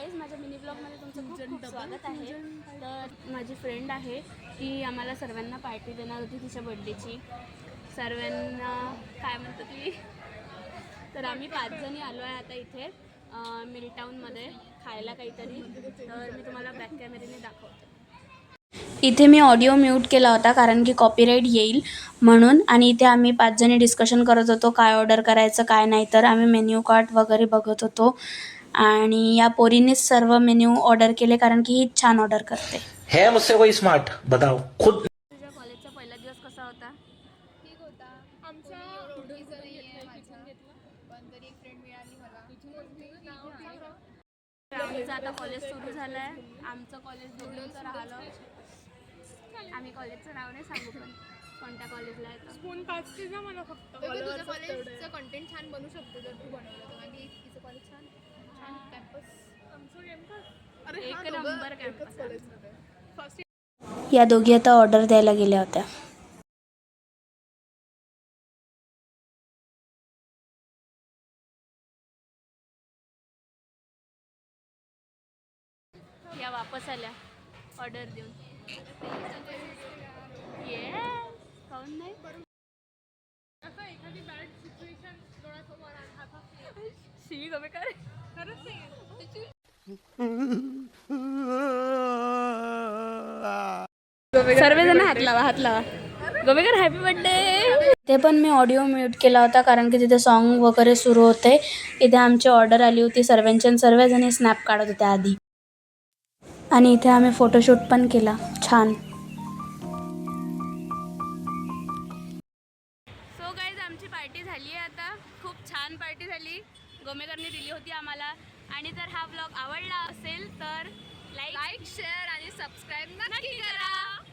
Guys, माझ्या mini ब्लॉगमध्ये तुमचं खूप खूप स्वागत आहे. तर माझी फ्रेंड आहे, ती आम्हाला सर्वांना पार्टी देणार होती तिच्या बड्डेची. सर्वांना काय म्हणतात ती, तर आम्ही 5 जणी आलो आहे आता इथे मिलटाऊनमध्ये खायला काहीतरी. तर मी तुम्हाला बॅक कॅमेऱ्याने दाखवते. इथे मी ऑडिओ म्यूट केला होता कारण की कॉपीराईट येईल म्हणून. आणि इथे आम्ही 5 जणी डिस्कशन करत होतो काय ऑर्डर करायचं काय नाही. तर आम्ही मेन्यू कार्ड वगैरे बघत होतो आणि या पोरीनेच सर्व मेन्यू ऑर्डर केले कारण की ही छान ऑर्डर करते. है मुझसे कोई स्मार्ट बताओ खुद. तुझ्या कॉलेजचा पहिला दिवस कसा होता? ठीक होता. आमचा ओळखीचं नाही आहे माझा, पण तरी एक फ्रेंड मिळाली मला. आमचं आता कॉलेज सुरू झालं आहे. आमचं कॉलेज दोघींचं राहिलं. आम्ही कॉलेजचं नाव नाही सांगू पण कोणत्या कॉलेजला आहे. स्पून पाचते ना मला फक्त. तुझं कॉलेजचं कंटेंट छान बनू शकतो जर तू बनवलं तर. कारण की तिचं कॉलेज छान कॅम्पस. आमचं कॅम्पस एक नंबर कॅम्पस. फर्स्ट या दोघी आता ऑर्डर द्यायला गेल्या होत्या. या वापस आल्या ऑर्डर देऊन. येस, काऊन नाही. असं एखादी बॅड सिच्युएशन डोळ्यासमोर आता शी गमे काय खरंच नाही. सर्वजण हात लावा, हात लावा. Govekar happy birthday. ते पण मी ऑडिओ म्यूट केला होता कारण की तिथे सॉन्ग वगैरे सुरू होते. इथे आमची ऑर्डर आली होती सर्वांची. सर्वजणी स्नॅप काढत होत्या आधी आणि इथे आम्ही फोटोशूट पण केला छान. सो गाईज, आमची पार्टी झाली आहे आता. खूप छान पार्टी झाली. गोमेकरने दिली होती आम्हाला. आणि जर हा व्लॉग आवडला असेल तर लाईक, शेअर आणि सबस्क्राईब नक्की करा.